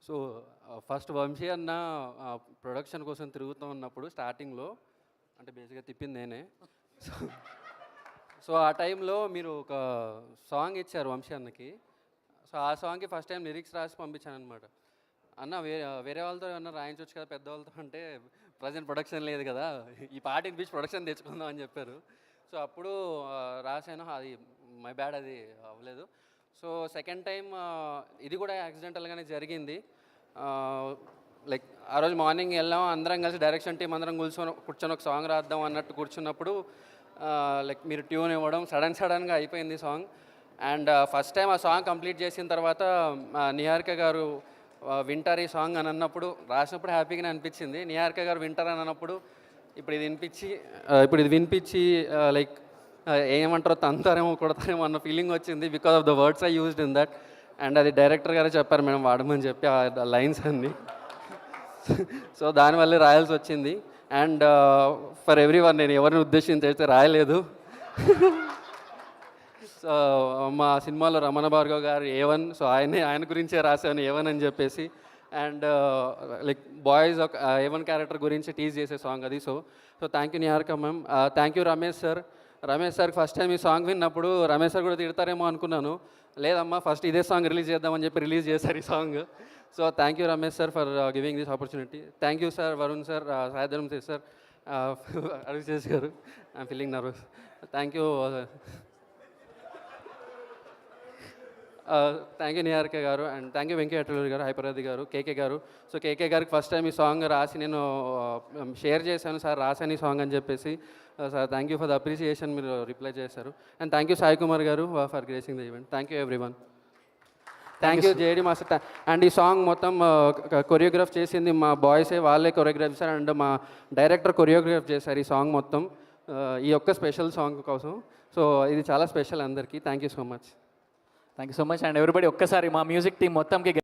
So first Vamsi అన్న production కోసం తిరుగుతూ ఉన్నప్పుడు స్టార్టింగ్లో అంటే బేసిక్గా తిప్పింది నేనే. సో సో ఆ టైంలో మీరు ఒక సాంగ్ ఇచ్చారు వంశీ అన్నకి. సో ఆ సాంగ్కి ఫస్ట్ టైం లిరిక్స్ రాసి పంపించాను అనమాట. అన్న వేరే వాళ్ళతో ఏమన్నా రాయించవచ్చు కదా పెద్దవాళ్ళతో అంటే ప్రజెంట్ ప్రొడక్షన్ లేదు కదా, ఈ పాట వినిపించి ప్రొడక్షన్ తెచ్చుకుందాం అని చెప్పారు. సో అప్పుడు రాశాను, అది మై బ్యాడ్, అది అవ్వలేదు. సో సెకండ్ టైం ఇది కూడా యాక్సిడెంటల్గానే జరిగింది. లైక్ ఆ రోజు మార్నింగ్ వెళ్ళాం, అందరం కలిసి డైరెక్షన్ టీం అందరం కూర్చొని ఒక సాంగ్ రాద్దాం అన్నట్టు కూర్చున్నప్పుడు లైక్ మీరు ట్యూన్ ఇవ్వడం సడన్గా అయిపోయింది సాంగ్. అండ్ ఫస్ట్ టైం ఆ సాంగ్ కంప్లీట్ చేసిన తర్వాత నిహారిక గారు వింటారు ఈ సాంగ్ అని అన్నప్పుడు, రాసినప్పుడు హ్యాపీగానే అనిపించింది. నిహారిక గారు వింటారు అని అన్నప్పుడు ఇప్పుడు ఇది వినిపించి లైక్ ఏమంటారో తంతారేమో కొడతారేమో అన్న ఫీలింగ్ వచ్చింది because of the words I used in that. And అది డైరెక్టర్ గారే చెప్పారు మేడం వాడమని చెప్పి ఆ లైన్స్ అన్నీ. సో దానివల్లే రాయాల్సి వచ్చింది. అండ్ ఫర్ ఎవ్రీ వన్, నేను ఎవరిని ఉద్దేశించి అయితే రాయలేదు. సో మా సినిమాలో రమణ భార్గవ్ గారు A1, సో ఆయన గురించే రాశాను A1 అని చెప్పేసి. అండ్ లైక్ బాయ్స్ ఒక A1 క్యారెక్టర్ గురించి టీజ్ చేసే సాంగ్ అది. So thank you Niharika ma'am. Thank you Ramesh sir first time ఈ సాంగ్ విన్నప్పుడు రమేష్ సార్ కూడా తిడతారేమో అనుకున్నాను. లేదమ్మా, ఫస్ట్ ఇదే సాంగ్ రిలీజ్ చేద్దామని చెప్పి రిలీజ్ చేశారు ఈ song. So thank you Ramesh sir for giving this opportunity. Thank you sir Varun sir, Sai Dharam Tej sir, Abhishek గారు. I'm feeling nervous. Thank you Niharika గారు. అండ్ థ్యాంక్ యూ వెంకయ్య గారు, హైపరాది గారు, కేకే గారు. సో కేకే గారికి ఫస్ట్ టైం ఈ సాంగ్ రాసి నేను షేర్ చేశాను, సార్ రాశాను ఈ సాంగ్ అని చెప్పేసి. Sir thank you for the appreciation, మీరు రిప్లై చేశారు. And thank you Sai Kumar గారు for gracing the event. Thank you everyone. Thank you JD master. And ఈ సాంగ్ మొత్తం కొరియోగ్రాఫ్ చేసింది మా బాయ్సే, వాళ్ళే కొరియోగ్రాఫ్ చేశారు. అండ్ మా డైరెక్టర్ కొరియోగ్రాఫ్ చేశారు ఈ సాంగ్ మొత్తం, ఈ ఒక్క స్పెషల్ సాంగ్ కోసం. సో ఇది చాలా స్పెషల్ అందరికీ. Thank you so much. Thank you so much. And everybody ఒక్కసారి మా మ్యూజిక్ టీం మొత్తంకి